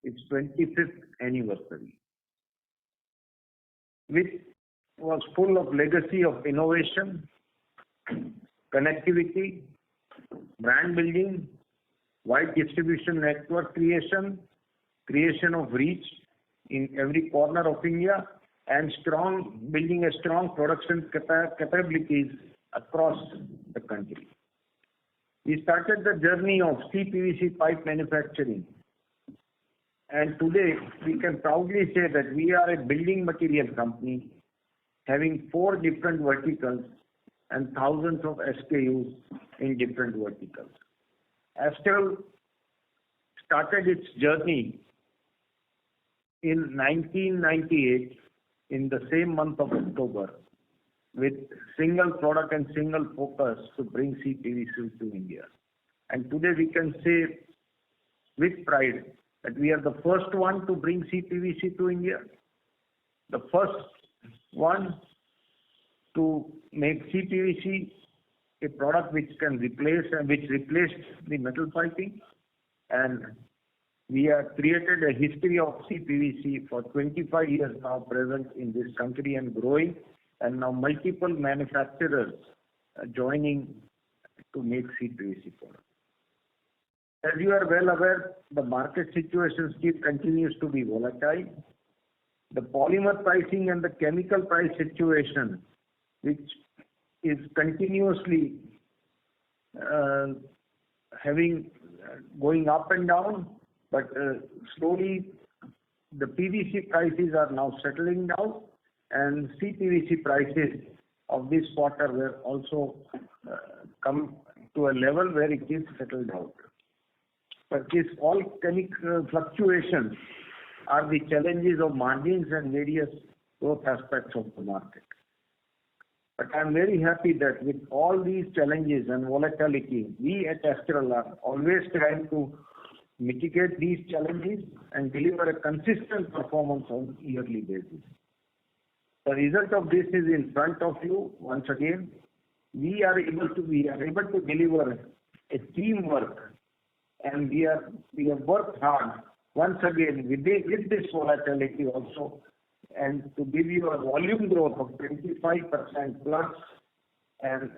its 25th anniversary, which was full of legacy of innovation, connectivity, brand building, wide distribution network creation of reach in every corner of India, and building a strong production capabilities across the country. We started the journey of CPVC pipe manufacturing, and today we can proudly say that we are a building material company having 4 different verticals and thousands of SKUs in different verticals. Astral started its journey in 1998 in the same month of October with single product and single focus to bring CPVC to India. And today we can say with pride that we are the first one to bring CPVC to India, the first one to make CPVC a product which replaced the metal piping, and we have created a history of CPVC for 25 years now present in this country and growing, and now multiple manufacturers are joining to make CPVC products. As you are well aware, the market situation still continues to be volatile. The polymer pricing and the chemical price situation, which is continuously going up and down, but slowly the PVC prices are now settling down, and CPVC prices of this quarter were also come to a level where it is settled out. But this all chemical fluctuations are the challenges of margins and various growth aspects of the market. But I am very happy that with all these challenges and volatility, we at Astral are always trying to mitigate these challenges and deliver a consistent performance on a yearly basis. The result of this is in front of you. Once again, we are able to deliver a teamwork, and we have worked hard once again with this volatility also, and to give you a volume growth of 25% plus, and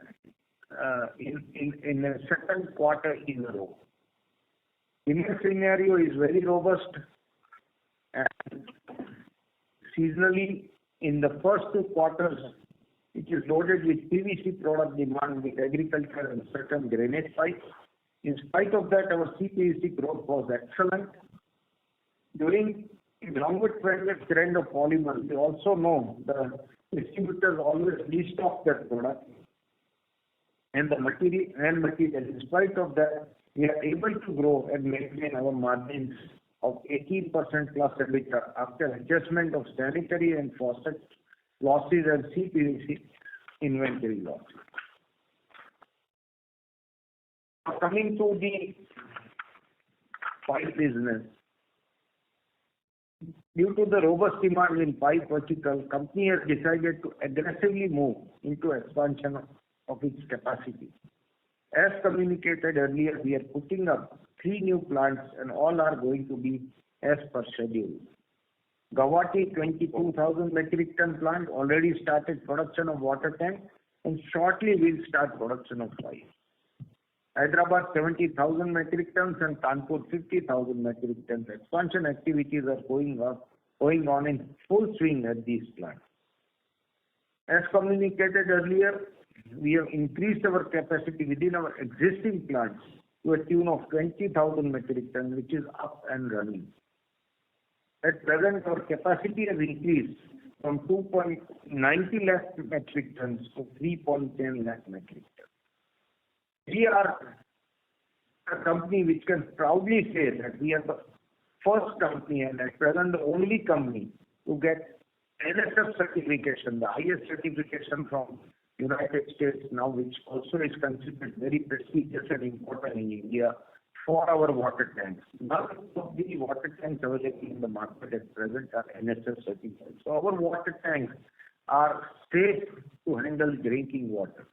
in a second quarter in a row. Demand scenario is very robust, and seasonally in the first 2 quarters it is loaded with PVC product demand with agriculture and certain drainage pipes. In spite of that, our CPVC growth was excellent. During the longer trend of polymer, we also know the distributors always restock that product and the material. In spite of that, we are able to grow and maintain our margins of 18% plus EBITDA after adjustment of sanitary and faucet losses and CPVC inventory losses. Now coming to the pipe business, due to the robust demand in pipe vertical, company has decided to aggressively move into expansion of its capacity. As communicated earlier, we are putting up 3 new plants, and all are going to be as per schedule. Guwahati 22,000 metric ton plant already started production of water tank, and shortly we'll start production of pipe. Hyderabad 70,000 metric tons and Kanpur 50,000 metric tons. Expansion activities are going on in full swing at these plants. As communicated earlier, we have increased our capacity within our existing plants to a tune of 20,000 metric tons, which is up and running. At present, our capacity has increased from 2.90 lakh metric tons to 3.10 lakh metric tons. We are a company which can proudly say that we are the first company and at present the only company to get NSF certification, the highest certification from United States now, which also is considered very prestigious and important in India for our water tanks. None of the water tanks available in the market at present are NSF certified. So our water tanks are safe to handle drinking water.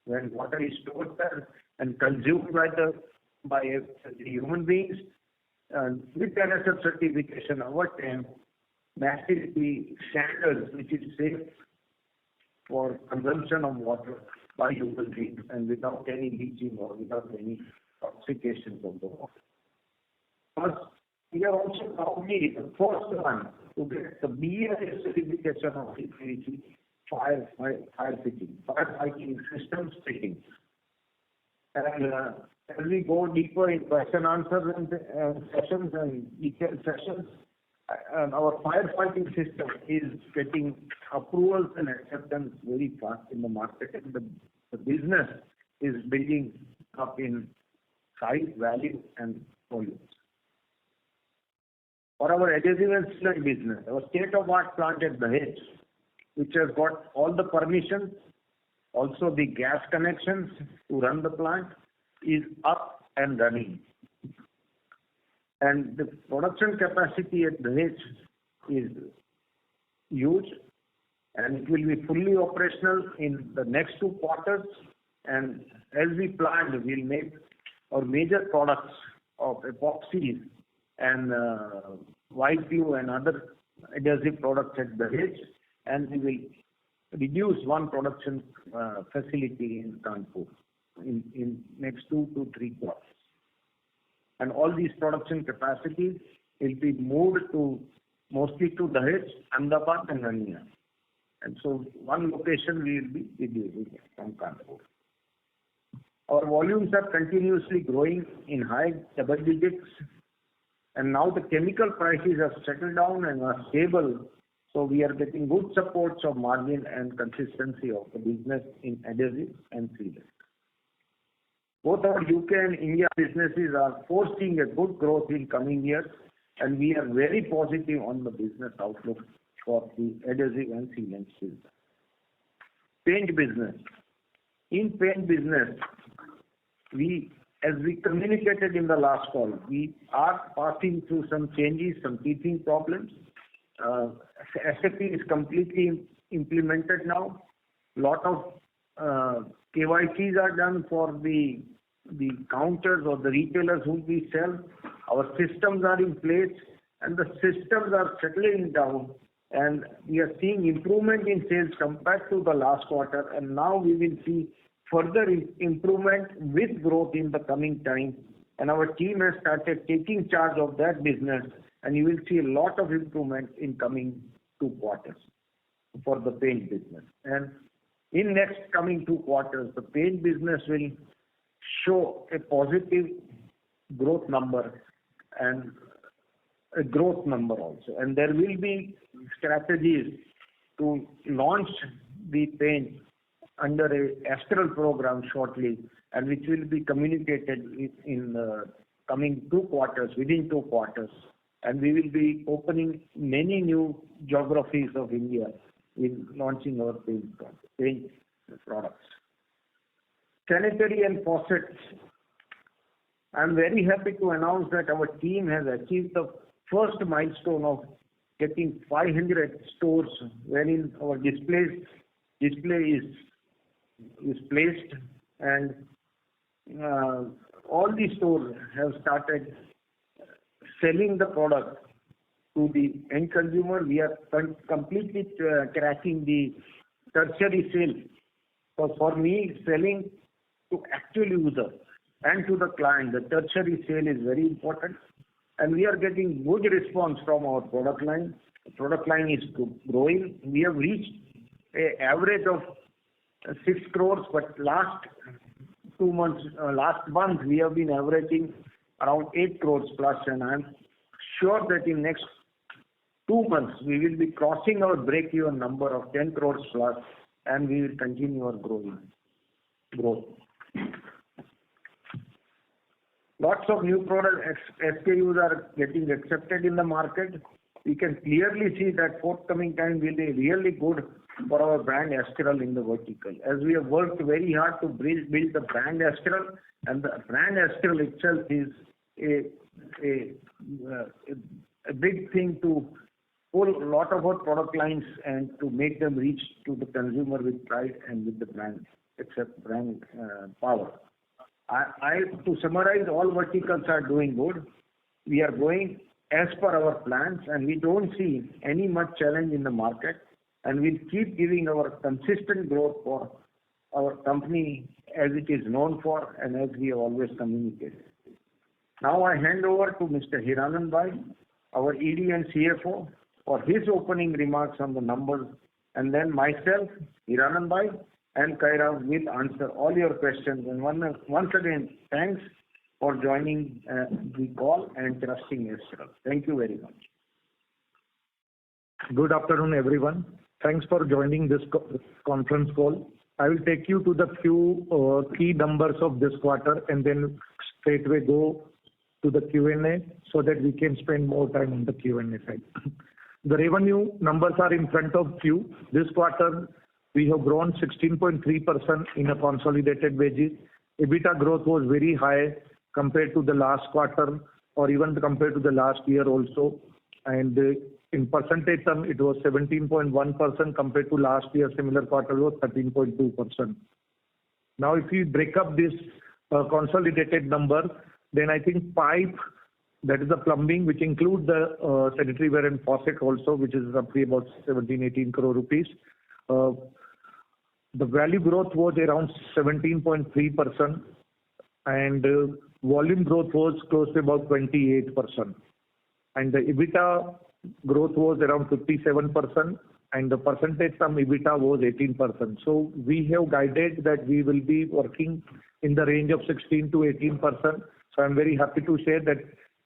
When water is stored there and consumed by the human beings, with NSF certification, our tank matches the standards which is safe for consumption of water by human beings and without any leaching or without any toxification of the water. Plus, we are also probably the first one to get the BIS certification of CPVC firefighting systems fittings. And as we go deeper in question answers and sessions and detailed sessions, our firefighting system is getting approvals and acceptance very fast in the market, and the business is building up in size, value, and volumes. For our adhesive and sealant business, our state-of-art plant at Dahej, which has got all the permissions, also the gas connections to run the plant, is up and running. And the production capacity at Dahej is huge, and it will be fully operational in the next 2 quarters. And as we planned, we'll make our major products of epoxies and white glue and other adhesive products at Dahej, and we will reduce one production facility in Kanpur in next 2 to 3 quarters. And all these production capacities will be moved mostly to Dahej, Ahmedabad and Rania. And so one location we will be reducing from Kanpur. Our volumes are continuously growing in high double digits, and now the chemical prices have settled down and are stable. So we are getting good supports of margin and consistency of the business in adhesives and sealants. Both our UK and India businesses are foreseeing a good growth in coming years, and we are very positive on the business outlook for the adhesive and sealants business. Paint business. In paint business, as we communicated in the last call, we are passing through some changes, some teething problems. SAP is completely implemented now. Lot of KYCs are done for the counters or the retailers whom we sell. Our systems are in place, and the systems are settling down, and we are seeing improvement in sales compared to the last quarter, and now we will see further improvement with growth in the coming time. And our team has started taking charge of that business, and you will see a lot of improvement in coming 2 quarters for the paint business. And in next coming 2 quarters, the paint business will show a positive growth number and a growth number also. And there will be strategies to launch the paint under a Astral program shortly, and which will be communicated in the coming 2 quarters, within 2 quarters. And we will be opening many new geographies of India in launching our paint products. Sanitary and faucets. I am very happy to announce that our team has achieved the first milestone of getting 500 stores wherein our display is placed, and all the stores have started selling the product to the end consumer. We are completely cracking the tertiary sale. So for me, selling to actual user and to the client, the tertiary sale is very important, and we are getting good response from our product line. The product line is growing. We have reached an average of 6 crores, but last month we have been averaging around 8 crores plus, and I am sure that in next 2 months we will be crossing our break-even number of 10 crores plus, and we will continue our growth. Lots of new product SKUs are getting accepted in the market. We can clearly see that forthcoming time will be really good for our brand Astral in the vertical, as we have worked very hard to build the brand Astral, and the brand Astral itself is a big thing to pull a lot of our product lines and to make them reach to the consumer with pride and with the brand power. To summarize, all verticals are doing good. we are going as per our plans, and we don't see any much challenge in the market, and we'll keep giving our consistent growth for our company as it is known for and as we have always communicated. Now I hand over to Mr. Hiranand Bhai, our ED and CFO, for his opening remarks on the numbers, and then myself, Hiranand Bhai, and Kairav will answer all your questions. And once again, thanks for joining the call and trusting Astral. Thank you very much. Good afternoon, everyone. Thanks for joining this conference call. I will take you to the few key numbers of this quarter and then straightway go to the Q&A so that we can spend more time on the Q&A side. The revenue numbers are in front of you. This quarter, we have grown 16.3% in a consolidated basis. EBITDA growth was very high compared to the last quarter or even compared to the last year also. And in percentage term, it was 17.1% compared to last year. Similar quarter was 13.2%. Now, if we break up this consolidated number, then I think pipe, that is the plumbing, which includes the sanitary ware and faucet also, which is roughly about 17-18 crore rupees. The value growth was around 17.3%, and volume growth was close to about 28%. And the EBITDA growth was around 57%, and the percentage from EBITDA was 18%. So we have guided that we will be working in the range of 16 to 18%. So I'm very happy to share that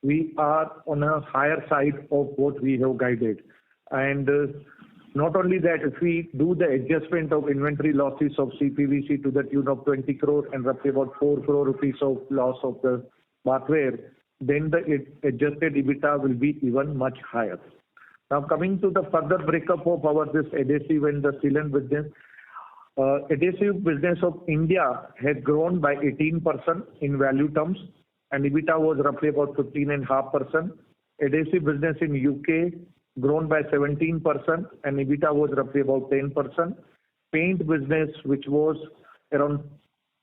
we are on a higher side of what we have guided. And not only that, if we do the adjustment of inventory losses of CPVC to the tune of 20 crore and roughly about 4 crore rupees of loss of the bathware, then the adjusted EBITDA will be even much higher. Now coming to the further breakup of our this adhesive and the sealant business. Adhesive business of India has grown by 18% in value terms, and EBITDA was roughly about 15.5%. Adhesive business in UK grown by 17%, and EBITDA was roughly about 10%. Paint business, which was around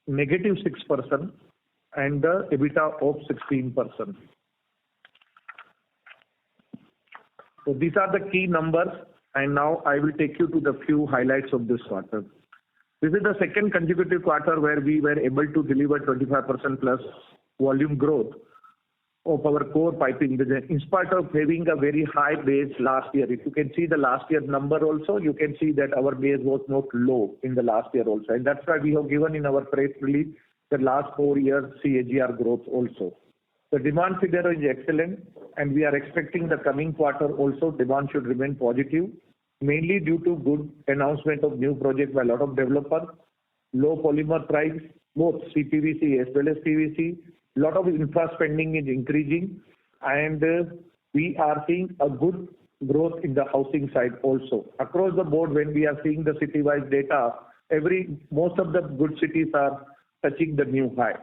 negative 6%, and the EBITDA of 16%. So these are the key numbers, and now I will take you to the few highlights of this quarter. This is the second consecutive quarter where we were able to deliver 25% plus volume growth of our core piping business, in spite of having a very high base last year. If you can see the last year's number also, you can see that our base was not low in the last year also. And that's why we have given in our press release the last 4 years CAGR growth also. The demand figure is excellent, and we are expecting the coming quarter also demand should remain positive, mainly due to good announcement of new projects by a lot of developers, low polymer price, both CPVC as well as PVC. A lot of infra spending is increasing, and we are seeing a good growth in the housing side also. Across the board, when we are seeing the city-wise data, most of the good cities are touching the new high.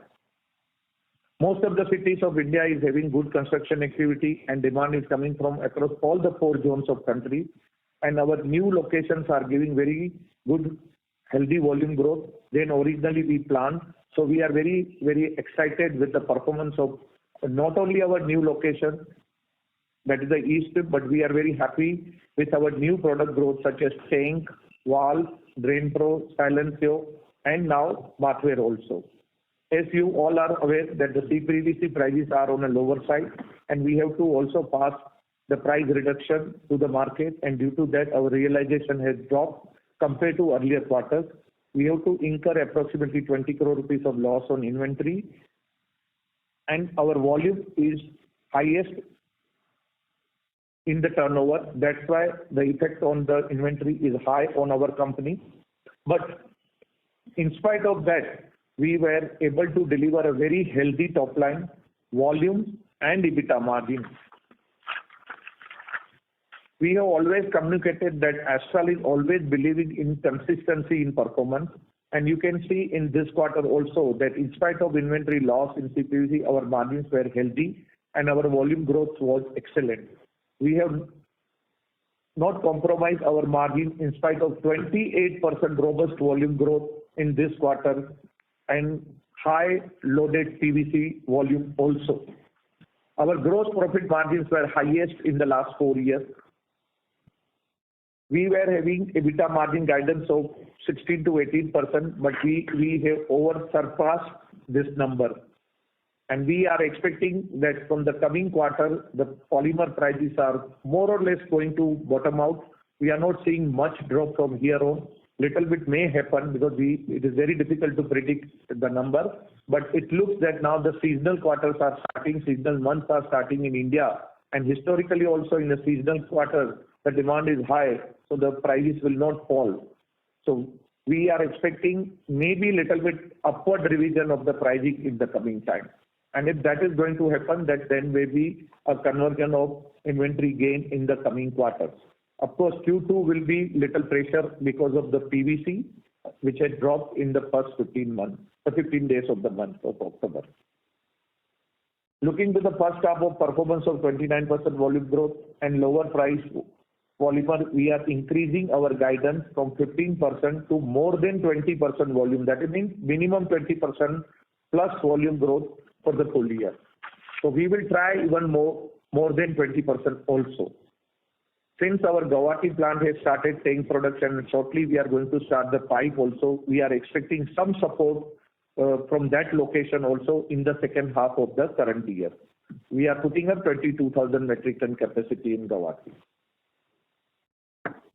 Most of the cities of India is having good construction activity, and demand is coming from across all the 4 zones of country. And our new locations are giving very good, healthy volume growth than originally we planned. So we are very, very excited with the performance of not only our new location, that is the East, but we are very happy with our new product growth such as tank, wall, drain pro, silencio, and now bathware also. As you all are aware that the CPVC prices are on a lower side, and we have to also pass the price reduction to the market, and due to that our realization has dropped compared to earlier quarters. We have to incur approximately 20 crore rupees of loss on inventory, and our volume is highest in the turnover. That's why the effect on the inventory is high on our company. But in spite of that, we were able to deliver a very healthy top line, volume and EBITDA margin. We have always communicated that Astral is always believing in consistency in performance, and you can see in this quarter also that in spite of inventory loss in CPVC, our margins were healthy and our volume growth was excellent. We have not compromised our margin in spite of 28% robust volume growth in this quarter and high loaded PVC volume also. Our gross profit margins were highest in the last 4 years. We were having EBITDA margin guidance of 16 to 18%, but we have over surpassed this number. And we are expecting that from the coming quarter, the polymer prices are more or less going to bottom out. We are not seeing much drop from here on. Little bit may happen because it is very difficult to predict the number, but it looks that now the seasonal quarters are starting, seasonal months are starting in India, and historically also in the seasonal quarter, the demand is high, so the prices will not fall. So we are expecting maybe little bit upward revision of the pricing in the coming time. And if that is going to happen, that then may be a conversion of inventory gain in the coming quarters. Of course, Q2 will be little pressure because of the PVC, which had dropped in the first 15 days of the month of October. Looking to the first half of performance of 29% volume growth and lower price polymer, we are increasing our guidance from 15% to more than 20% volume. That means minimum 20% plus volume growth for the full year. So we will try even more than 20% also. Since our Guwahati plant has started tank production and shortly we are going to start the pipe also, we are expecting some support from that location also in the second half of the current year. We are putting up 22,000 metric ton capacity in Guwahati.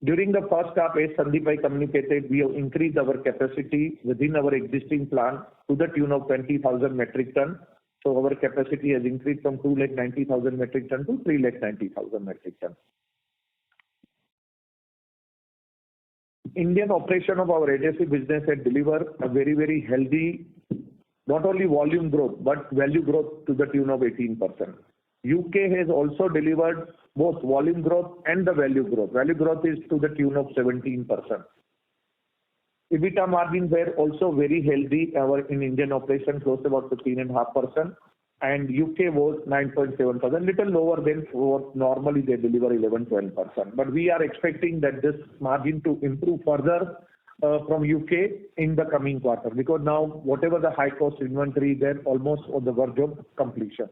During the first half, as Sandeep communicated, we have increased our capacity within our existing plant to the tune of 20,000 metric ton. So our capacity has increased from 290,000 metric ton to 390,000 metric ton. Indian operation of our adhesive business had delivered a very, very healthy, not only volume growth, but value growth to the tune of 18%. UK has also delivered both volume growth and the value growth. Value growth is to the tune of 17%. EBITDA margins were also very healthy. In Indian operation, close to about 15.5%. And UK was 9.7%, little lower than what normally they deliver 11-12%. But we are expecting that this margin to improve further from UK in the coming quarter, because now whatever the high cost inventory, they're almost on the verge of completion.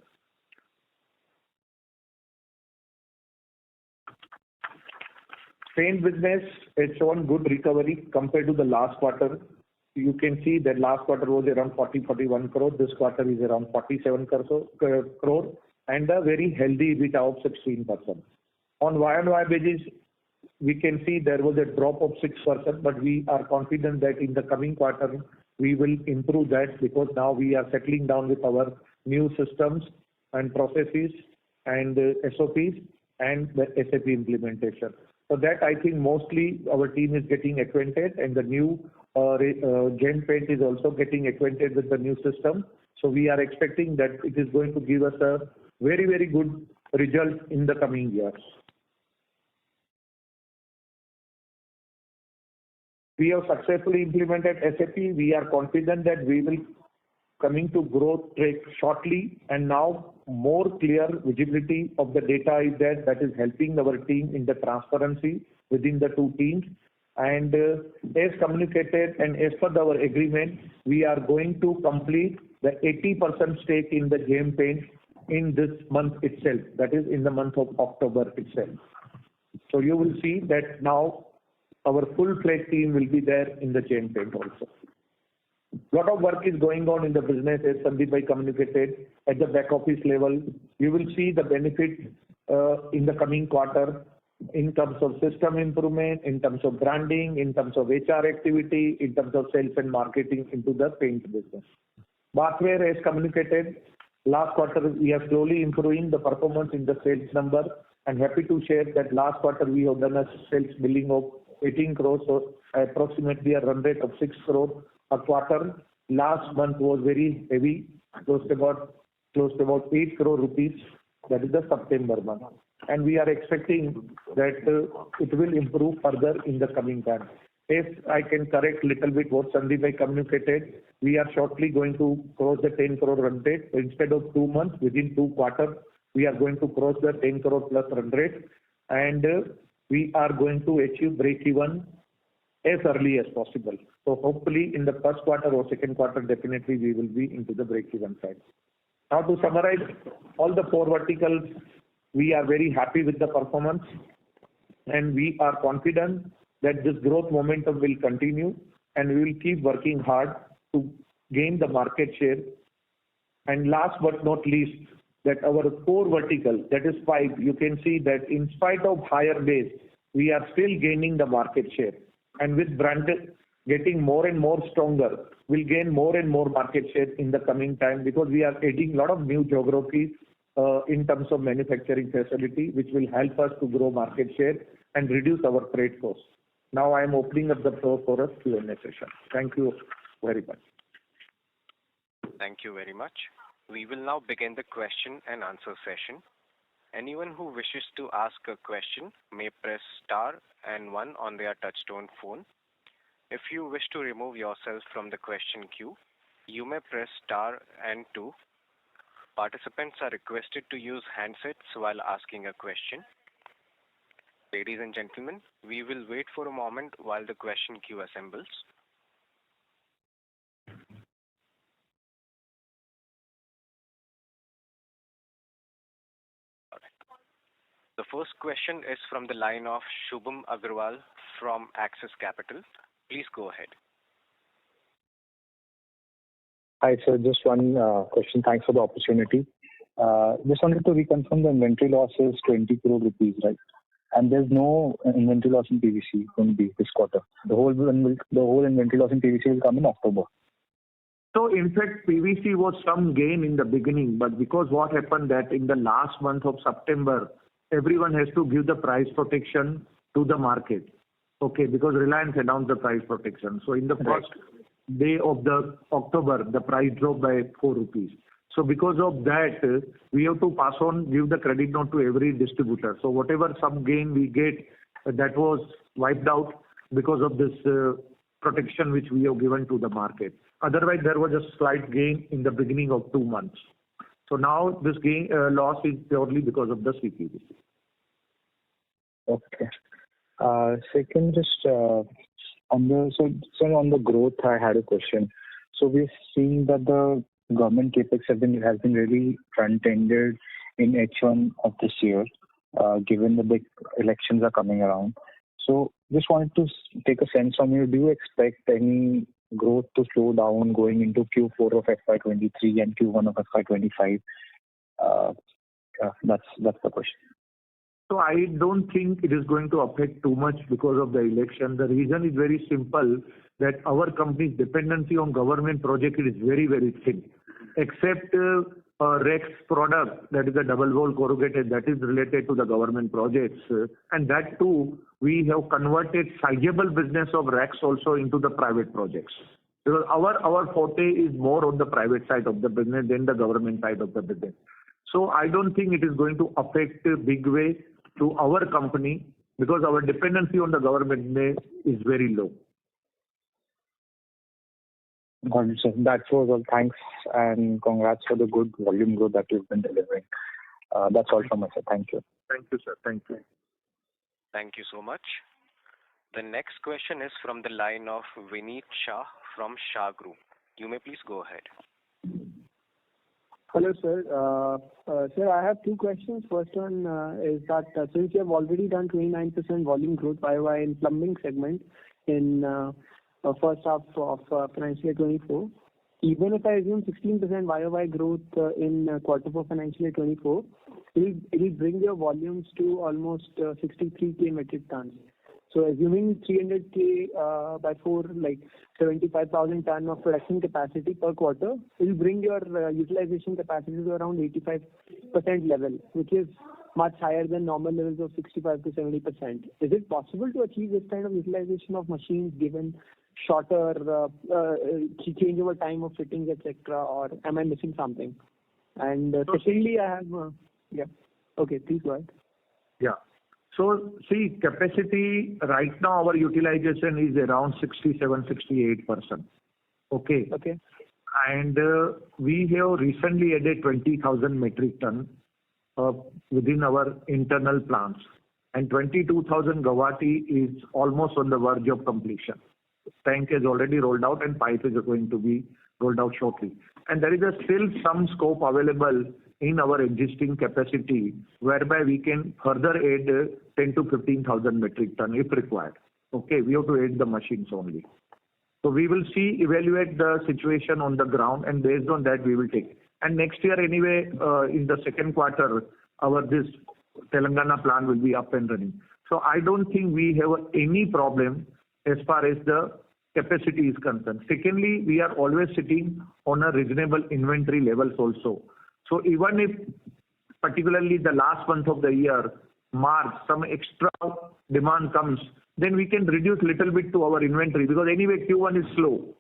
Paint business has shown good recovery compared to the last quarter. You can see that last quarter was around 40-41 crore. This quarter is around 47 crore and a very healthy EBITDA of 16%. On Y&Y basis, we can see there was a drop of 6%, but we are confident that in the coming quarter, we will improve that because now we are settling down with our new systems and processes and SOPs and the SAP implementation. So that I think mostly our team is getting acquainted, and the new Gem Paint is also getting acquainted with the new system. So we are expecting that it is going to give us a very, very good result in the coming years. We have successfully implemented SAP. We are confident that we will coming to growth track shortly, and now more clear visibility of the data is there, that is helping our team in the transparency within the two teams. And as communicated and as per our agreement, we are going to complete the 80% stake in the Gem Paint in this month itself, that is in the month of October itself. So you will see that now our full-fledged team will be there in the Gem Paint also. Lot of work is going on in the business, as Sandeep communicated, at the back office level. You will see the benefit in the coming quarter in terms of system improvement, in terms of branding, in terms of HR activity, in terms of sales and marketing into the paint business. Bathware, as communicated, last quarter we are slowly improving the performance in the sales number. I'm happy to share that last quarter we have done a sales billing of 18 crores, so approximately a run rate of 6 crore a quarter. Last month was very heavy, close to about 8 crore rupees. That is the September month. And we are expecting that it will improve further in the coming time. If I can correct little bit what Sandeep communicated, we are shortly going to cross the 10 crore run rate. Instead of 2 months, within 2 quarters, we are going to cross the 10 crore plus run rate. And we are going to achieve break-even as early as possible. So hopefully in the first quarter or second quarter, definitely we will be into the break-even side. Now to summarize, all the 4 verticals, we are very happy with the performance, and we are confident that this growth momentum will continue, and we will keep working hard to gain the market share. And last but not least, that our 4 vertical, that is 5, you can see that in spite of higher base, we are still gaining the market share. And with brand getting more and more stronger, we'll gain more and more market share in the coming time, because we are adding a lot of new geographies in terms of manufacturing facility, which will help us to grow market share and reduce our freight costs. Now I am opening up the floor for a Q&A session. Thank you very much. Thank you very much. We will now begin the question and answer session. Anyone who wishes to ask a question may press star and 1 on their touchtone phone. If you wish to remove yourself from the question queue, you may press star and 2. Participants are requested to use handsets while asking a question. Ladies and gentlemen, we will wait for a moment while the question queue assembles. The first question is from the line of Shubham Agarwal from Axis Capital. Please go ahead. Hi, sir. Just one question. Thanks for the opportunity. Just wanted to reconfirm the inventory loss is 20 crore rupees, right? And there's no inventory loss in PVC going to be this quarter. The whole inventory loss in PVC will come in October. So in fact, PVC was some gain in the beginning, but because what happened that in the last month of September, everyone has to give the price protection to the market. Okay, because Reliance announced the price protection. So in the first day of the October, the price dropped by 4 rupees. So because of that, we have to pass on, give the credit note to every distributor. So whatever some gain we get, that was wiped out because of this protection which we have given to the market. Otherwise, there was a slight gain in the beginning of 2 months. So now this gain loss is purely because of the CPVC. Okay. Second, just on the growth, I had a question. So we're seeing that the government capex has been really front-ended in H1 of this year, given the big elections are coming around. So just wanted to take a sense from you. Do you expect any growth to slow down going into Q4 of FY23 and Q1 of FY25? That's the question. So I don't think it is going to affect too much because of the election. The reason is very simple, that our company's dependency on government project is very, very thin. Except Rex product, that is a double wall corrugated, that is related to the government projects. And that too, we have converted sizable business of Rex also into the private projects. Because our forte is more on the private side of the business than the government side of the business. So I don't think it is going to affect a big way to our company, because our dependency on the government is very low. Got it, sir. That was all. Thanks and congrats for the good volume growth that you've been delivering. That's all from us, sir. Thank you. Thank you, sir. Thank you. Thank you so much. The next question is from the line of Vineet Shah from Shah Group. You may please go ahead. Hello, sir. Sir, I have 2 questions. First one is that since you have already done 29% volume growth YOY in plumbing segment in first half of financial year 24, even if I assume 16% YOY growth in quarter 4 financial year 24, it will bring your volumes to almost 63k metric tons. So assuming 300k by 4, like 75,000 ton of production capacity per quarter, it will bring your utilization capacity to around 85% level, which is much higher than normal levels of 65 to 70%. Is it possible to achieve this kind of utilization of machines given shorter change over time of fittings, etc., or am I missing something? And secondly, I have okay, please go ahead. Yeah. So see, capacity right now our utilization is around 67-68%. Okay. Okay. And we have recently added 20,000 metric ton within our internal plants, and 22,000 Guwahati is almost on the verge of completion. Tank is already rolled out and pipe is going to be rolled out shortly. and there is still some scope available in our existing capacity, whereby we can further add 10 to 15,000 metric ton if required. Okay, we have to add the machines only. So we will see, evaluate the situation on the ground, and based on that we will take. And next year anyway, in the second quarter, this Telangana plant will be up and running. So I don't think we have any problem as far as the capacity is concerned. Secondly, we are always sitting on a reasonable inventory levels also. So even if particularly the last month of the year, March, some extra demand comes, then we can reduce little bit to our inventory, because anyway Q1 is slow.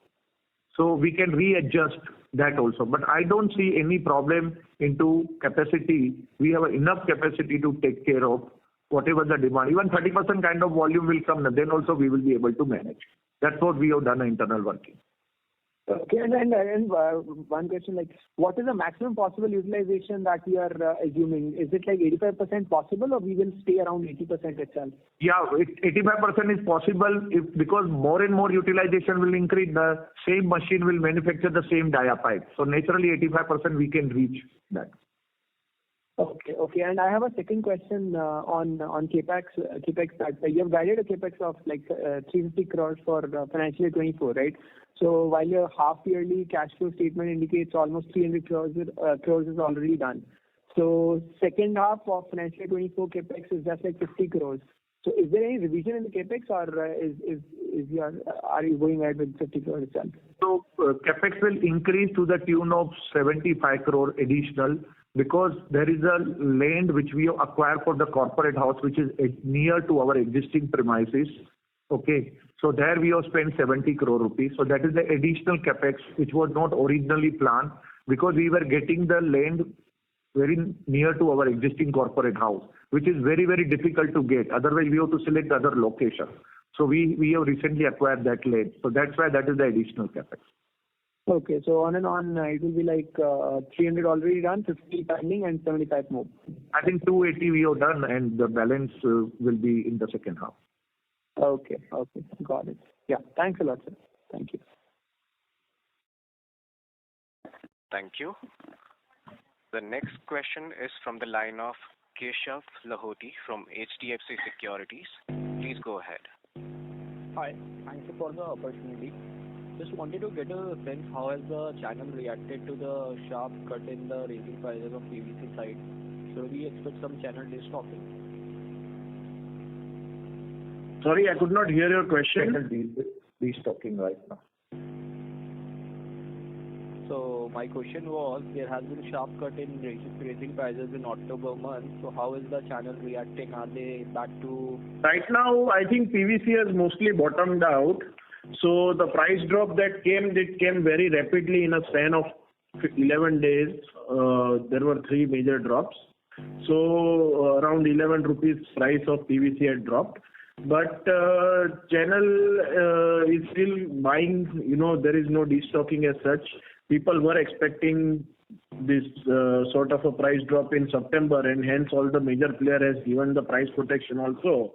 So we can readjust that also. But I don't see any problem into capacity. We have enough capacity to take care of whatever the demand. Even 30% kind of volume will come, then also we will be able to manage. That's what we have done internal working. Okay, and one question, like, what is the maximum possible utilization that we are assuming? Is it like 85% possible, or we will stay around 80% itself? Yeah, 85% is possible because more and more utilization will increase. The same machine will manufacture the same dia pipe. So naturally 85% we can reach that. Okay. And I have a second question on capex. You have guided a capex of like 350 crores for financial year 24, right? So while your half yearly cash flow statement indicates almost 300 crores is already done. So second half of financial year 24 capex is just like 50 crores. So is there any revision in the capex, or are you going ahead with 50 crores itself? So capex will increase to the tune of 75 crore additional, because there is a land which we have acquired for the corporate house, which is near to our existing premises. Okay, so there we have spent 70 crore rupees. So that is the additional capex which was not originally planned, because we were getting the land very near to our existing corporate house, which is very, very difficult to get. Otherwise we have to select other location. So we have recently acquired that land. So that's why that is the additional capex. Okay, so on and on, it will be like 300 already done, 50 pending, and 75 more. I think 280 we have done, and the balance will be in the second half. Okay, got it. Yeah, thanks a lot, sir. Thank you. Thank you. The next question is from the line of Q2FY24 from HDFC Securities. Please go ahead. Hi, thank you for the opportunity. Just wanted to get a sense how has the channel reacted to the sharp cut in the raising prices of PVC side. Should we expect some channel destocking? Sorry, I could not hear your question. Destocking right now. So my question was, there has been sharp cut in raising prices in October month. So how is the channel reacting? Are they back to... Right now, I think PVC has mostly bottomed out. So the price drop that came, it came very rapidly in a span of 11 days. There were 3 major drops. So around 11 rupees price of PVC had dropped. But channel is still buying, there is no destocking as such. People were expecting this sort of a price drop in September, and hence all the major player has given the price protection also.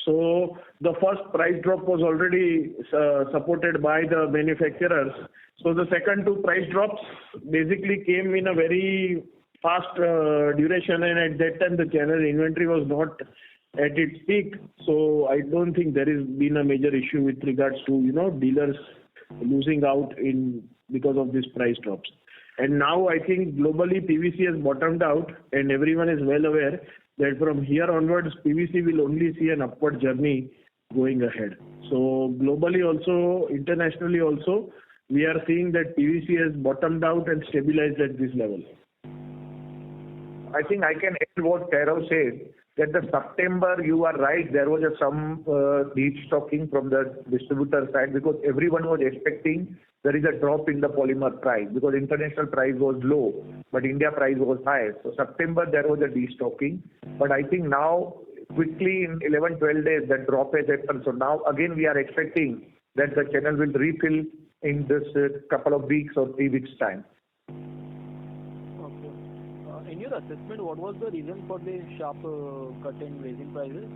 So the first price drop was already supported by the manufacturers. So the second 2 price drops basically came in a very fast duration, and at that time the channel inventory was not at its peak. So I don't think there has been a major issue with regards to dealers losing out because of these price drops. And now I think globally PVC has bottomed out, and everyone is well aware that from here onwards PVC will only see an upward journey going ahead. So globally also, internationally also, we are seeing that PVC has bottomed out and stabilized at this level. I think I can add what Kairav said, that the September, you are right, there was some destocking from the distributor side, because everyone was expecting there is a drop in the polymer price, because international price was low, but India price was high. So September there was a destocking, but I think now quickly in 11-12 days that drop has happened. So now again we are expecting that the channel will refill in this couple of weeks or 3 weeks time. Okay. In your assessment, what was the reason for the sharp cut in raising prices?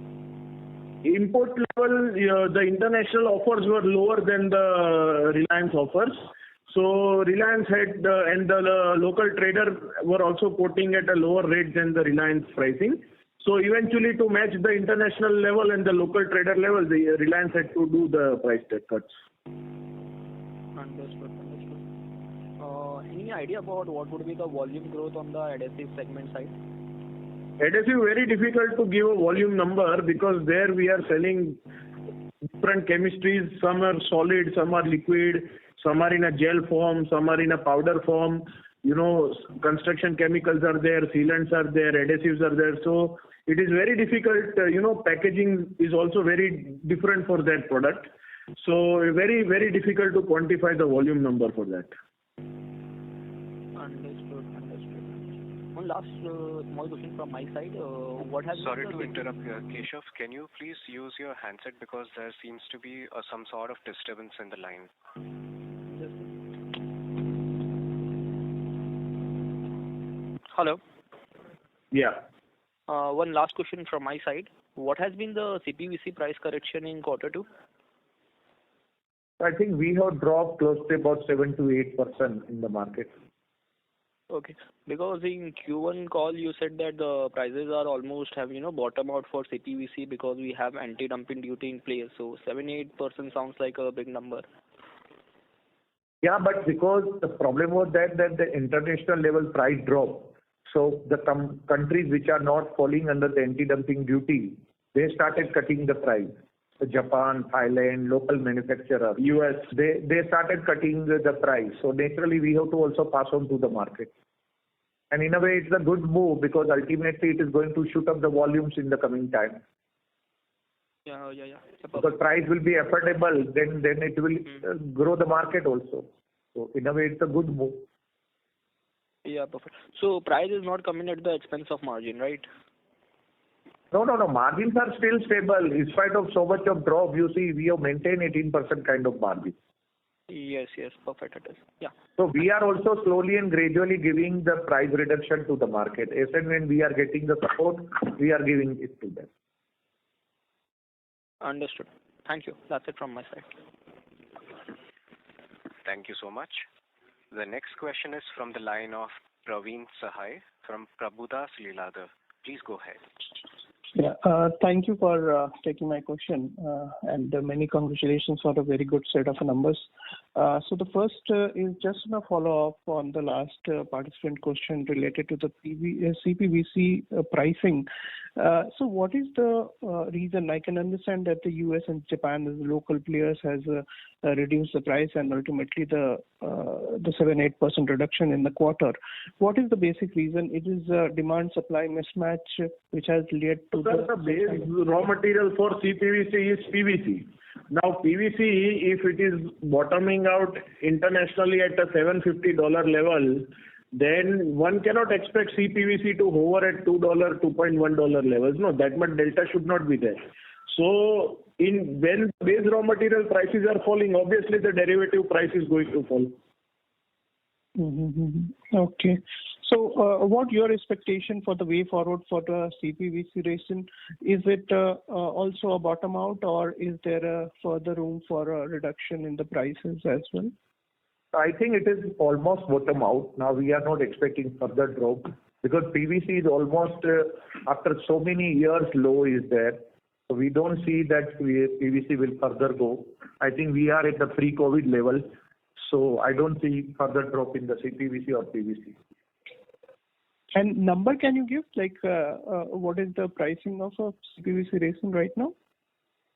Import level, the international offers were lower than the Reliance offers. So Reliance had and the local trader were also quoting at a lower rate than the Reliance pricing. So eventually, to match the international level and the local trader level, the Reliance had to do the price cuts. Understood. Any idea about what would be the volume growth on the adhesive segment side? Adhesive, very difficult to give a volume number because there we are selling different chemistries. Some are solid, some are liquid, some are in a gel form, some are in a powder form. You know, construction chemicals are there, sealants are there, adhesives are there. So it is very difficult. Packaging is also very different for that product. So very, very difficult to quantify the volume number for that. Understood. One last small question from my side. What has Sorry to interrupt you, Keshav. Can you please use your handset because there seems to be some sort of disturbance in the line. Hello. Yeah. One last question from my side. What has been the CPVC price correction in Q2? I think we have dropped close to about 7 to 8% in the market. Okay. Because in Q1 call you said that the prices are almost have bottom out for CPVC because we have anti-dumping duty in place. So 7-8% sounds like a big number. Yeah, but because the problem was that the international level price dropped. So the countries which are not falling under the anti-dumping duty, they started cutting the price. Japan, Thailand, local manufacturer, US, they started cutting the price. So naturally we have to also pass on to the market. And in a way it's a good move because ultimately it is going to shoot up the volumes in the coming time. Yeah. Because price will be affordable, then it will grow the market also. So in a way it's a good move. Yeah, perfect. So price is not coming at the expense of margin, right? No. Margins are still stable. In spite of so much of drop, you see, we have maintained 18% kind of margin. Yes, perfect it is. Yeah. So we are also slowly and gradually giving the price reduction to the market. As and when we are getting the support, we are giving it to them. Understood. Thank you. That's it from my side. Thank you so much. The next question is from the line of Praveen Sahai from Prabhudas Lilladher. Please go ahead. Yeah, thank you for taking my question and many congratulations for a very good set of numbers. So the first is just a follow-up on the last participant question related to the CPVC pricing. So what is the reason? I can understand that the US and Japan as local players has reduced the price and ultimately the 7-8% reduction in the quarter. What is the basic reason? It is demand-supply mismatch which has led to the base raw material for CPVC is PVC. Now PVC, if it is bottoming out internationally at a $750 level, then one cannot expect CPVC to hover at $2, $2.1 levels. No, that much delta should not be there. So when base raw material prices are falling, obviously the derivative price is going to fall. Okay. So what your expectation for the way forward for the CPVC resin? Is it also a bottom out or is there a further room for a reduction in the prices as well? I think it is almost bottom out. Now we are not expecting further drop because PVC is almost after so many years low is there. So we don't see that PVC will further go. I think we are at the pre-COVID level. So I don't see further drop in the CPVC or PVC. And number can you give? Like what is the pricing of a CPVC resin right now?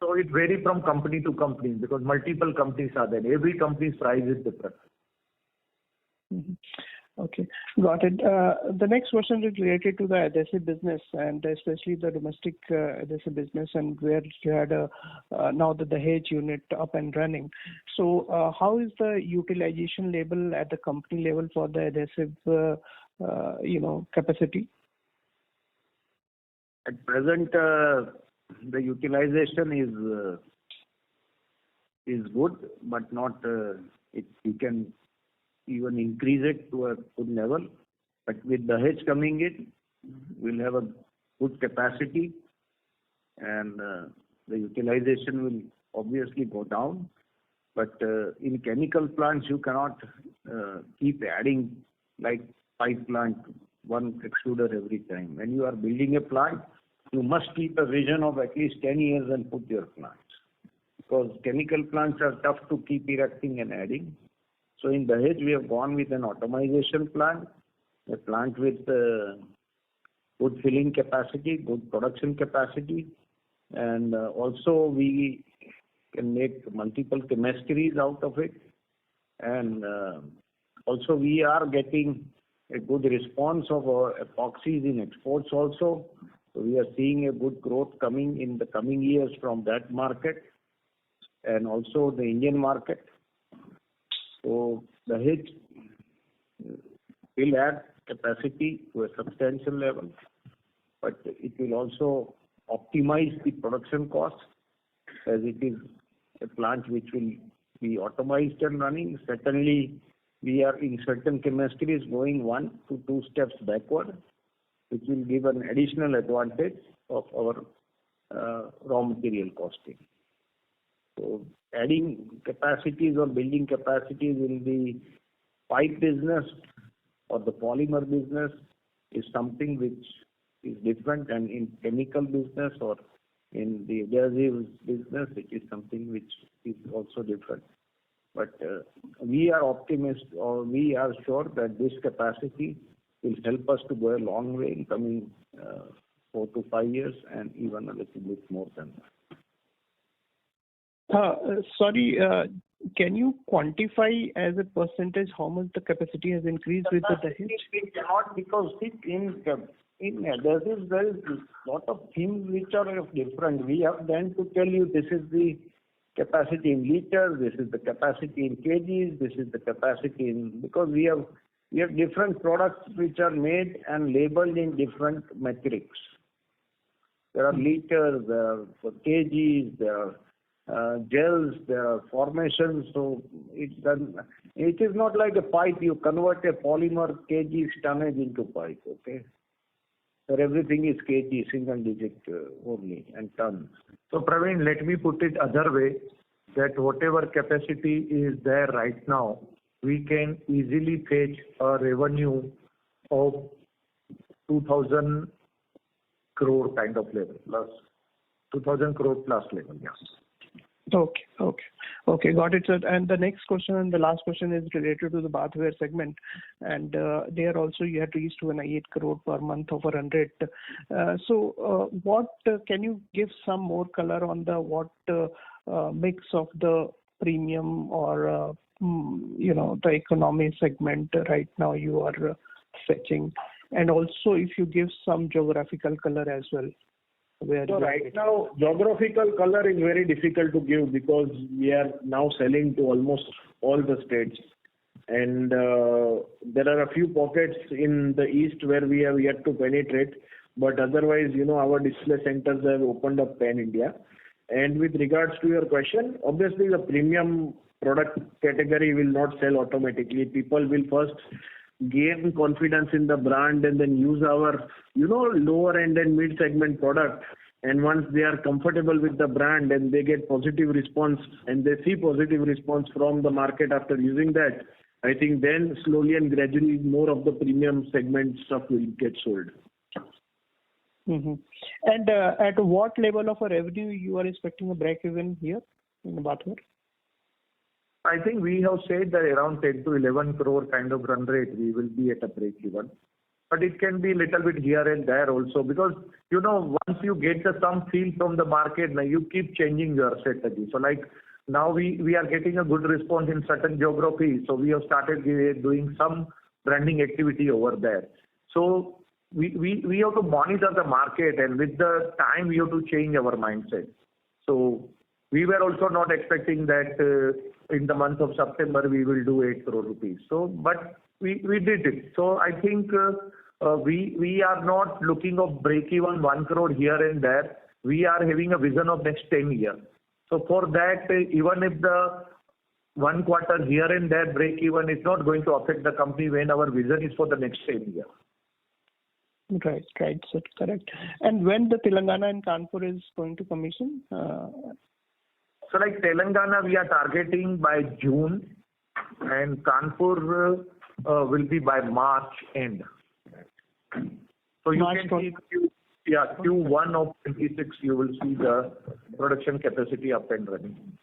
So it varies from company to company because multiple companies are there. Every company's price is different. Okay, got it. The next question is related to the adhesive business and especially the domestic adhesive business and where you had now the Dahej unit up and running. So how is the utilization level at the company level for the adhesive capacity? At present, the utilization is good, but not. You can even increase it to a good level. But with the Dahej coming in, we'll have a good capacity, and the utilization will obviously go down. But in chemical plants, you cannot keep adding like pipe plant, one extruder every time. When you are building a plant, you must keep a vision of at least 10 years and put your plants. Because chemical plants are tough to keep erecting and adding. So in Dahej, we have gone with an automation plant, a plant with good filling capacity, good production capacity, and also we can make multiple chemistries out of it. And also we are getting a good response of our epoxies in exports also. So we are seeing a good growth coming in the coming years from that market and also the Indian market. So the Dahej will add capacity to a substantial level, but it will also optimize the production cost as it is a plant which will be automized and running. Certainly, we are in certain chemistries going 1 to 2 steps backward, which will give an additional advantage of our raw material costing. So adding capacities or building capacities in the pipe business or the polymer business is something which is different, and in chemical business or in the adhesives business, it is something which is also different. But we are optimistic, or we are sure that this capacity will help us to go a long way in coming 4 to 5 years and even a little bit more than that. Sorry, can you quantify as a percentage how much the capacity has increased with the Dahej? We cannot, because in adhesives there is a lot of things which are different. We have then to tell you this is the capacity in liters, this is the capacity in kgs, this is the capacity in, because we have different products which are made and labeled in different metrics. There are liters, there are kgs, there are gels, there are formations. So it is not like a pipe. You convert a polymer kg tonnage into pipe, okay? Where everything is kg, single digit only, and tons. So Praveen, let me put it other way, that whatever capacity is there right now, we can easily fetch a revenue of 2,000 crore kind of level, plus 2,000 crore plus level, yes. Okay, got it, sir. And the next question and the last question is related to the bathware segment, and there also you had reached to an 8 crore per month of a run rate. So what can you give some more color on the what mix of the premium or the economy segment right now you are fetching, and also if you give some geographical color as well. So right now, geographical color is very difficult to give because we are now selling to almost all the states. And there are a few pockets in the east where we have yet to penetrate. But otherwise, our display centers have opened up pan-India. And with regards to your question, obviously the premium product category will not sell automatically. People will first gain confidence in the brand and then use our, lower end and mid segment product. And once they are comfortable with the brand and they get positive response and they see positive response from the market after using that, I think then slowly and gradually more of the premium segment stuff will get sold. Mm-hmm. And at what level of a revenue you are expecting a break even here in the bathware? I think we have said that around 10 to 11 crore kind of run rate, we will be at a break even. But it can be a little bit here and there also because, once you get some feel from the market, now you keep changing your strategy. So like now we are getting a good response in certain geographies. So we have started doing some branding activity over there. So we have to monitor the market, and with the time we have to change our mindset. So we were also not expecting that in the month of September we will do 8 crore rupees. So, but we did it. So I think we are not looking of break even 1 crore here and there. We are having a vision of next 10 years. So for that, even if the 1 quarter here and there break even is not going to affect the company when our vision is for the next 10 years. Right, sir, correct. And when the Telangana and Kanpur is going to commission? So like Telangana, we are targeting by June, and Kanpur will be by March end. So you March can see Q1 of 26, you will see the production capacity up and running.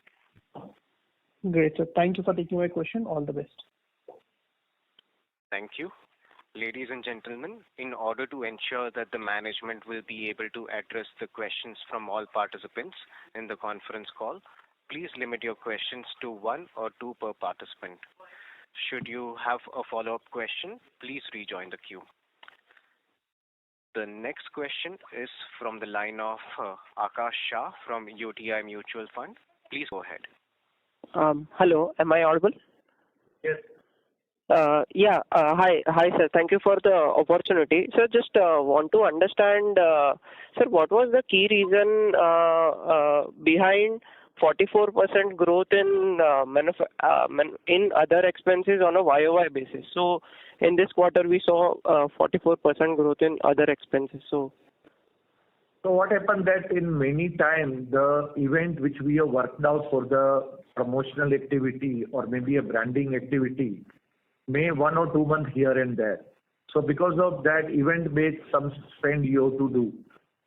Great, sir. Thank you for taking my question. All the best. Thank you. Ladies and gentlemen, in order to ensure that the management will be able to address the questions from all participants in the conference call, please limit your questions to 1 or 2 per participant. Should you have a follow-up question, please rejoin the queue. The next question is from the line of Akash Shah from UTI Mutual Fund. Please go ahead. Hello, am I audible? Yes. Hi, sir. Thank you for the opportunity. Sir, just want to understand, sir, what was the key reason behind 44% growth in in other expenses on a YOY basis? So, in this quarter, we saw 44% growth in other expenses. So what happened that in many times the event which we have worked out for the promotional activity or maybe a branding activity may 1 or 2 months here and there. So because of that event based some spend you have to do.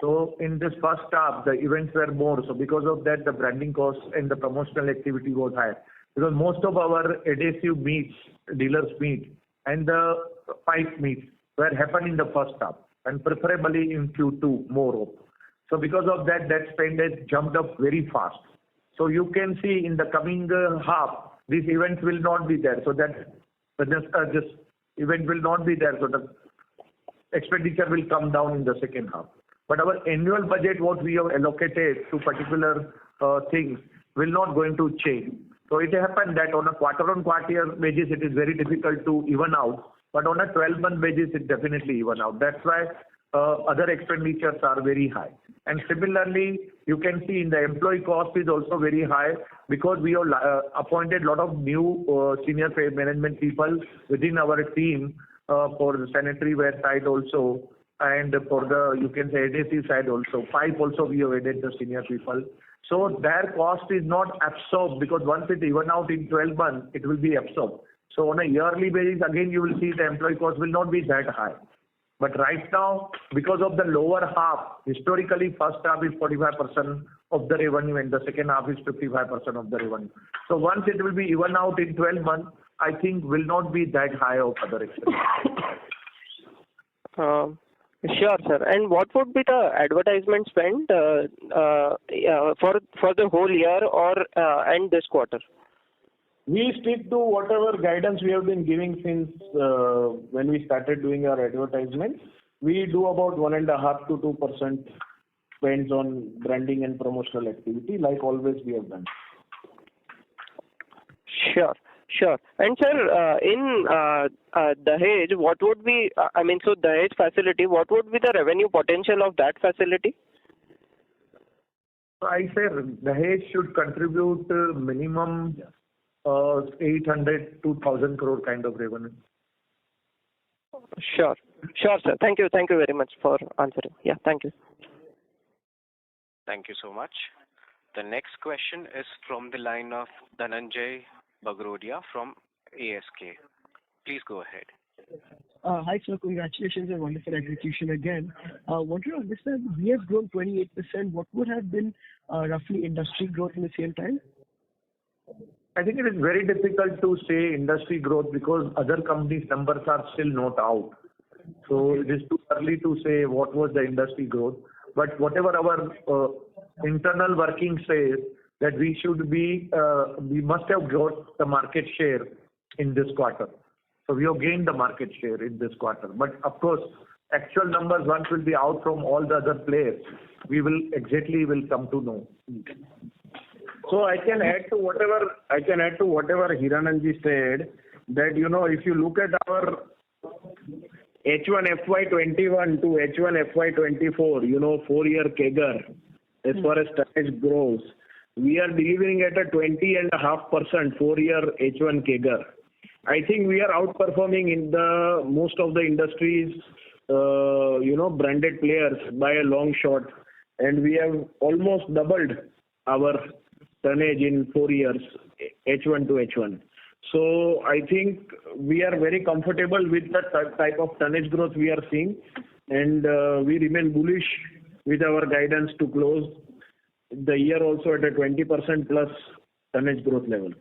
So in this first half the events were more. So because of that the branding costs and the promotional activity was higher. Because most of our adhesive meets, dealers meet and the pipe meets were happening in the first half and preferably in Q2 more of. So because of that, that spend has jumped up very fast. So you can see in the coming half, these events will not be there. So that this event will not be there. So the expenditure will come down in the second half. But our annual budget, what we have allocated to particular things, will not going to change. So it happened that on a quarter-on-quarter basis, it is very difficult to even out. But on a 12-month basis, it definitely even out. That's why other expenditures are very high. And similarly, you can see in the employee cost is also very high because we have appointed a lot of new senior management people within our team for the sanitary ware side also and for the, you can say, adhesive side also. Pipe also we have added the senior people. So their cost is not absorbed because once it even out in 12 months, it will be absorbed. So on a yearly basis, again, you will see the employee cost will not be that high. But right now, because of the lower half, historically first half is 45% of the revenue and the second half is 55% of the revenue. So once it will be even out in 12 months, I think will not be that high of other expenses. Sure, sir. And what would be the advertisement spend for the whole year or and this quarter? We stick to whatever guidance we have been giving since when we started doing our advertisements. We do about 1.5 to 2% spends on branding and promotional activity, like always we have done. Sure. And sir, in Dahej, what would be, so Dahej facility, what would be the revenue potential of that facility? So I say Dahej should contribute minimum 800 to 1,000 crore kind of revenue. Sure, sir. Thank you very much for answering. Yeah, thank you. Thank you so much. The next question is from the line of Dhananjay Bagrodia from ASK. Please go ahead. Hi, sir. Congratulations on wonderful execution again. Want to understand, we have grown 28%. What would have been roughly industry growth in the same time? I think it is very difficult to say industry growth because other companies' numbers are still not out. So it is too early to say what was the industry growth. But whatever our internal working says that we should be, we must have got the market share in this quarter. So we have gained the market share in this quarter. But of course, actual numbers once will be out from all the other players. We will come to know. So I can add to whatever Hiranandji said, that if you look at our H1 FY21 to H1 FY24, 4-year CAGR, as far as tonnage grows, we are delivering at a 20.5% 4-year H1 CAGR. I think we are outperforming in the most of the industries, branded players by a long shot, and we have almost doubled our tonnage in 4 years, H1 to H1. So I think we are very comfortable with the type of tonnage growth we are seeing, and we remain bullish with our guidance to close the year also at a 20% plus tonnage growth level.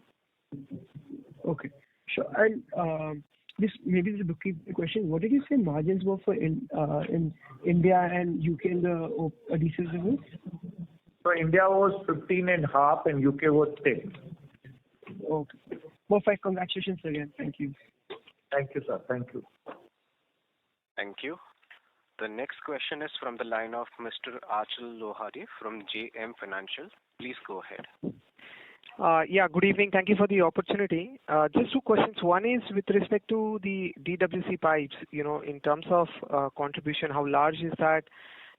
Okay, sure. And this maybe is a bookkeeping question. What did you say margins were for in India and UK in the adhesives business? So India was 15.5 and UK was 10. Okay. Perfect. Congratulations again. Thank you. Thank you, sir. Thank you. Thank you. The next question is from the line of Mr. Astral Ltd from JM Financial. Please go ahead. Yeah, good evening. Thank you for the opportunity. Just two questions. One is with respect to the DWC pipes, in terms of contribution, how large is that?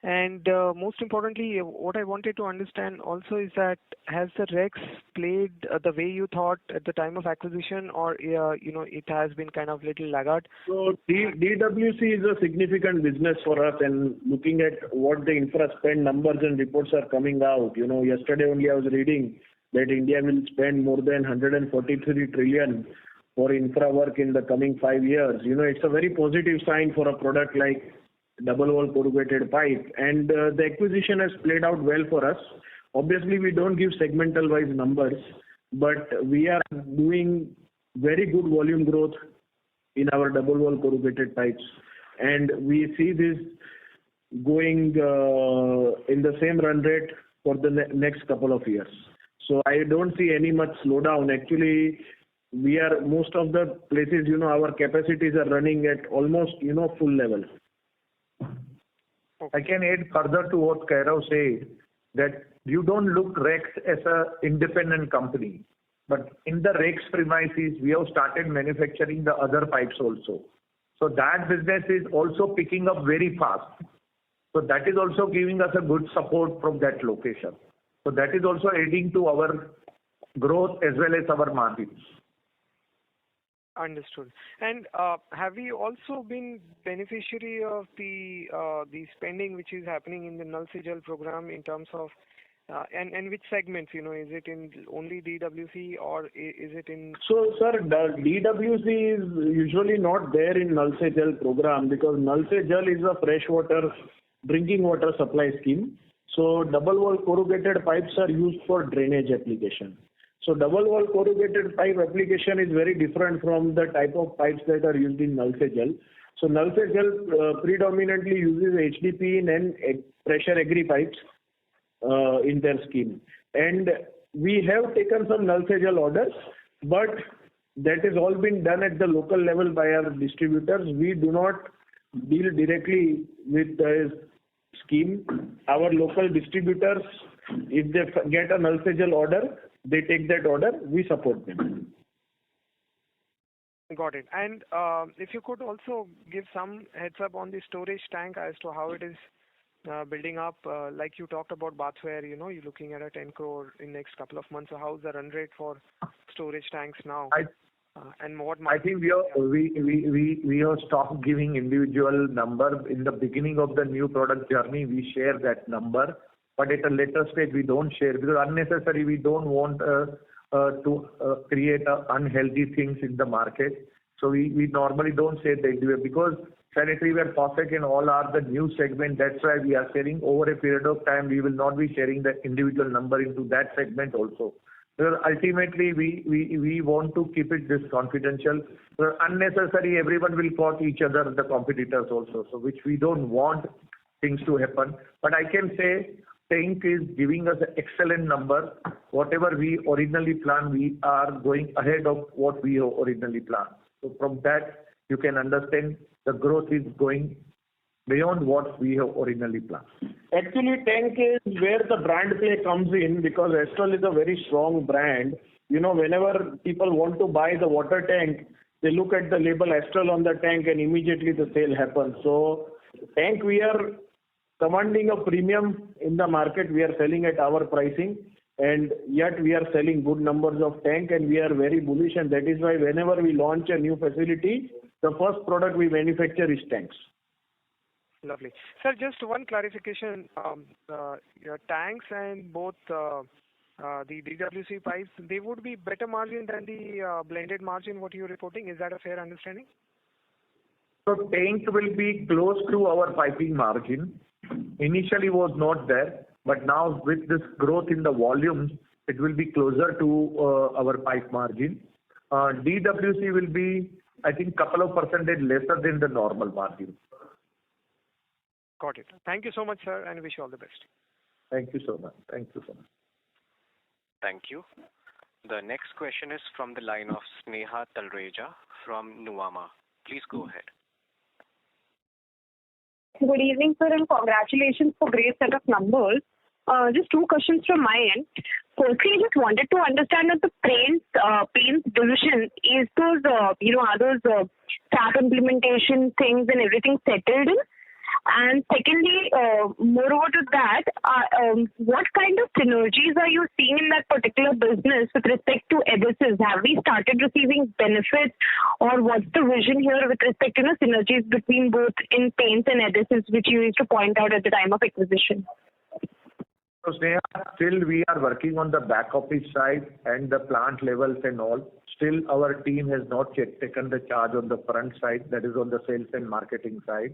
And most importantly, what I wanted to understand also is that has the Rex played the way you thought at the time of acquisition, or it has been kind of little laggard? So DWC is a significant business for us, and looking at what the infra spend numbers and reports are coming out, yesterday only I was reading that India will spend more than 143 trillion for infra work in the coming 5 years. It's a very positive sign for a product like double wall corrugated pipe, and the acquisition has played out well for us. Obviously, we don't give segmental wise numbers, but we are doing very good volume growth in our double wall corrugated pipes, and we see this going in the same run rate for the next couple of years. So I don't see any much slowdown. Actually, most of the places, our capacities are running at almost, full level. I can add further to what Kairav said, that you don't look Rex as an independent company, but in the Rex premises, we have started manufacturing the other pipes also. So that business is also picking up very fast. So that is also giving us a good support from that location. So that is also adding to our growth as well as our margins. Understood. And have we also been beneficiary of the spending which is happening in the Nal Se Jal program in terms of and which segments? Is it in only DWC or is it in? So, sir, the DWC is usually not there in Nal Se Jal program, because Nal Se Jal is a freshwater drinking water supply scheme. So double wall corrugated pipes are used for drainage application. So double wall corrugated pipe application is very different from the type of pipes that are used in Nal Se Jal. So Nal Se Jal predominantly uses HDPE and pressure agri pipes in their scheme. And we have taken some Nal Se Jal orders, but that has all been done at the local level by our distributors. We do not deal directly with the scheme. Our local distributors, if they get a Nal Se Jal order, they take that order, we support them. Got it. And if you could also give some heads up on the storage tank as to how it is building up, like you talked about bathware, you're looking at a 10 crore in next couple of months. So how's the run rate for storage tanks now? And what? I think we have stopped giving individual number. In the beginning of the new product journey, we share that number, but at a later stage we don't share, because unnecessary. We don't want to create unhealthy things in the market. So we normally don't say the individual, because sanitary ware, faucet and all are the new segment. That's why we are sharing over a period of time. We will not be sharing the individual number into that segment also. Because ultimately we want to keep it this confidential. Unnecessary, everyone will quote each other, the competitors also, so which we don't want things to happen. But I can say tank is giving us an excellent number. Whatever we originally planned, we are going ahead of what we have originally planned. So from that, you can understand the growth is going beyond what we have originally planned. Actually, tank is where the brand play comes in, because Astral is a very strong brand. Whenever people want to buy the water tank, they look at the label Astral on the tank and immediately the sale happens. So tank, we are commanding a premium in the market. We are selling at our pricing, and yet we are selling good numbers of tank, and we are very bullish, and that is why whenever we launch a new facility, the first product we manufacture is tanks. Lovely. Sir, just one clarification. Your tanks and both the DWC pipes, they would be better margin than the blended margin what you're reporting. Is that a fair understanding? So tank will be close to our piping margin. Initially was not there, but now with this growth in the volumes, it will be closer to our pipe margin. DWC will be, I think, couple of percentage lesser than the normal margin. Got it. Thank you so much, sir, and wish you all the best. Thank you so much. Thank you so much. Thank you. The next question is from the line of Sneha Talreja from Nuvama. Please go ahead. Good evening, sir, and congratulations for great set of numbers. Just two questions from my end. Firstly, I just wanted to understand that the paints division, is those, are those SAP implementation things and everything settled in? And secondly, moreover to that, what kind of synergies are you seeing in that particular business with respect to adhesives? Have we started receiving benefits, or what's the vision here with respect to synergies between both in paints and adhesives, which you used to point out at the time of acquisition? So Sneha, still we are working on the back office side and the plant levels and all. Still our team has not yet taken the charge on the front side, that is on the sales and marketing side.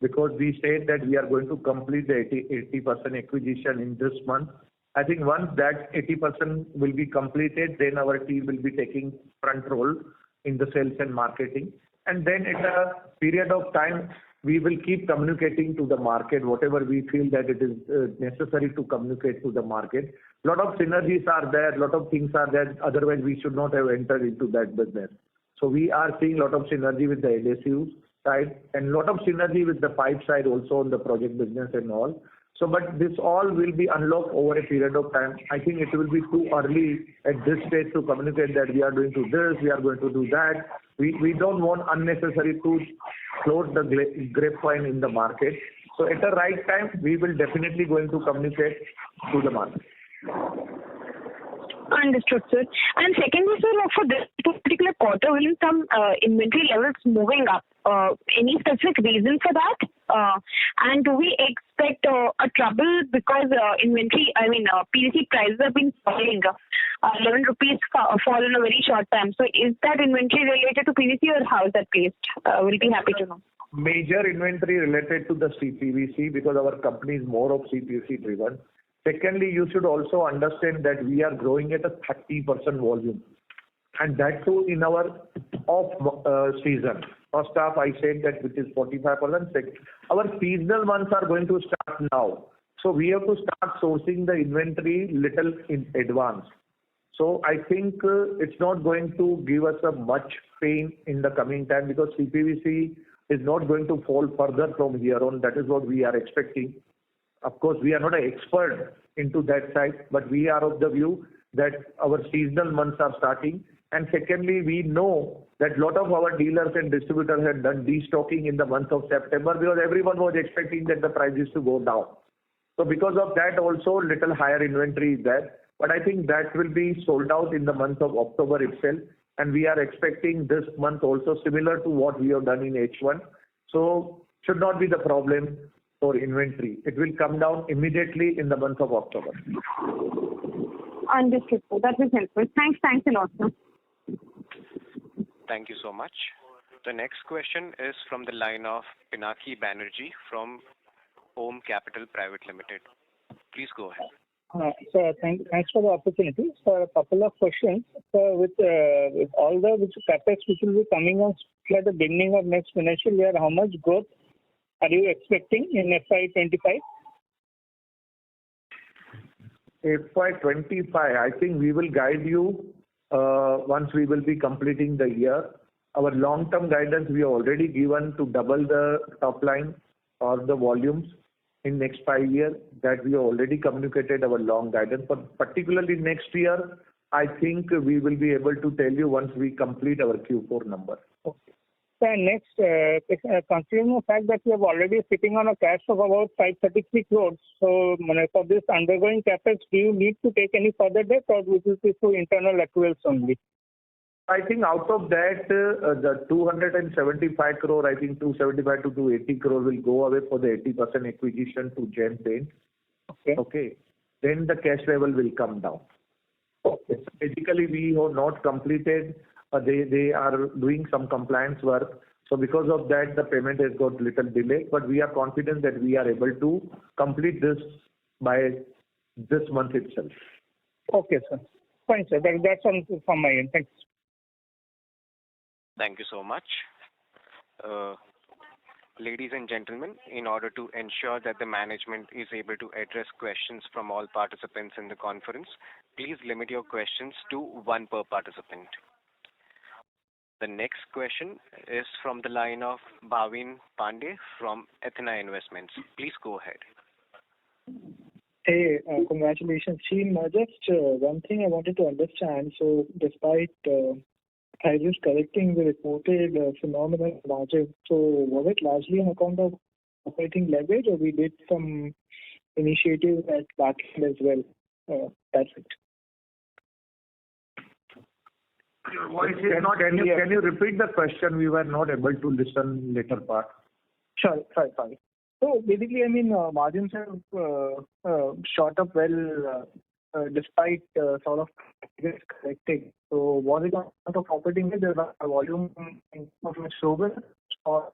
Because we said that we are going to complete the 80% acquisition in this month. I think once that 80% will be completed, then our team will be taking front role in the sales and marketing. And then at a period of time, we will keep communicating to the market, whatever we feel that it is necessary to communicate to the market. Lot of synergies are there, lot of things are there, otherwise we should not have entered into that business. So we are seeing lot of synergy with the adhesives side and lot of synergy with the pipe side also on the project business and all. So but this all will be unlocked over a period of time. I think it will be too early at this stage to communicate that we are going to this, we are going to do that. We don't want unnecessary to float the grapevine in the market. So at the right time, we will definitely going to communicate to the market. Understood, sir. And secondly, sir, for this particular quarter, will some inventory levels moving up? Any specific reason for that? And do we expect a trouble because inventory, PVC prices have been falling, 11 rupees fall in a very short time. So is that inventory related to PVC or how is that placed? We'll be happy to know. Major inventory related to the CPVC because our company is more of CPVC driven. Secondly, you should also understand that we are growing at a 30% volume. And that too in our off season. First half I said that which is 45%. Our seasonal months are going to start now. So we have to start sourcing the inventory little in advance. So I think it's not going to give us a much pain in the coming time because CPVC is not going to fall further from here on. That is what we are expecting. Of course, we are not an expert into that side, but we are of the view that our seasonal months are starting. And secondly, we know that a lot of our dealers and distributors had done destocking in the month of September because everyone was expecting that the prices to go down. So because of that also little higher inventory is there. But I think that will be sold out in the month of October itself. And we are expecting this month also similar to what we have done in H1. So should not be the problem for inventory. It will come down immediately in the month of October. Understood, sir. That was helpful. Thanks a lot, sir. Thank you so much. The next question is from the line of Pinaki Banerjee from Home Capital Private Limited. Please go ahead. Sir, thanks for the opportunity. Sir, a couple of questions. Sir, with all the capex which will be coming on at the beginning of next financial year, how much growth are you expecting in FY25? FY25, I think we will guide you once we will be completing the year. Our long-term guidance we have already given to double the top line or the volumes in next 5 years. That we have already communicated our long guidance. But particularly next year, I think we will be able to tell you once we complete our Q4 number. Okay. So next, considering the fact that we have already sitting on a cash of about 533 crores, so for this undergoing capex, do you need to take any further debt or will this be through internal accruals only? I think out of that, the 275 crore, I think 275 to 280 crore will go away for the 80% acquisition to Gem Paint. Okay. Okay. Then the cash level will come down. basically we have not completed. They are doing some compliance work. So because of that, the payment has got little delay. But we are confident that we are able to complete this by this month itself. Okay, sir. Fine, sir. That's all from my end. Thanks. Thank you so much. Ladies and gentlemen, in order to ensure that the management is able to address questions from all participants in the conference, please limit your questions to one per participant. The next question is from the line of Bhavin Pandey from Athena Investments. Please go ahead. Hey, congratulations, team. Just one thing I wanted to understand. So despite prices correcting, we reported phenomenal margin. So was it largely on account of operating leverage, or we did some initiatives at back end as well? That's it. Your voice is not clear. Can you repeat the question? We were not able to listen later part. Sure. Sorry. So basically, I mean, margins have shot up well despite sort of correcting. So was it on account of operating leverage, the volume improvement slower, or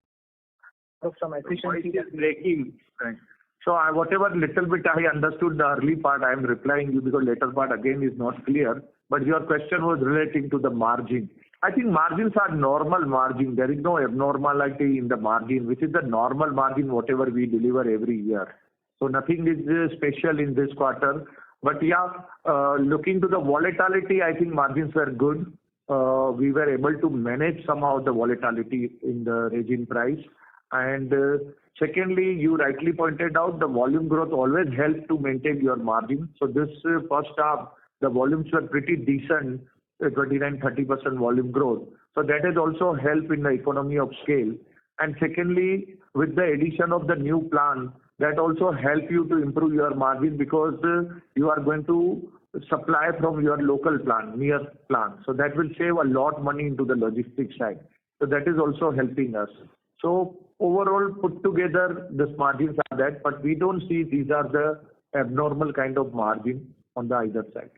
of some efficiency? Voice is breaking. Right. So whatever little bit I understood the early part, I am replying you because later part again is not clear. But your question was relating to the margin. I think margins are normal margin. There is no abnormality in the margin, which is the normal margin whatever we deliver every year. So nothing is special in this quarter. But yeah, looking to the volatility, I think margins were good. We were able to manage somehow the volatility in the resin price. And secondly, you rightly pointed out the volume growth always helps to maintain your margin. So this first half, the volumes were pretty decent, 29-30% volume growth. So that has also helped in the economy of scale. And secondly, with the addition of the new plant, that also help you to improve your margin because you are going to supply from your local plant, near plant. So that will save a lot money into the logistics side. So that is also helping us. So overall put together, these margins are that, but we don't see these are the abnormal kind of margin on the either side.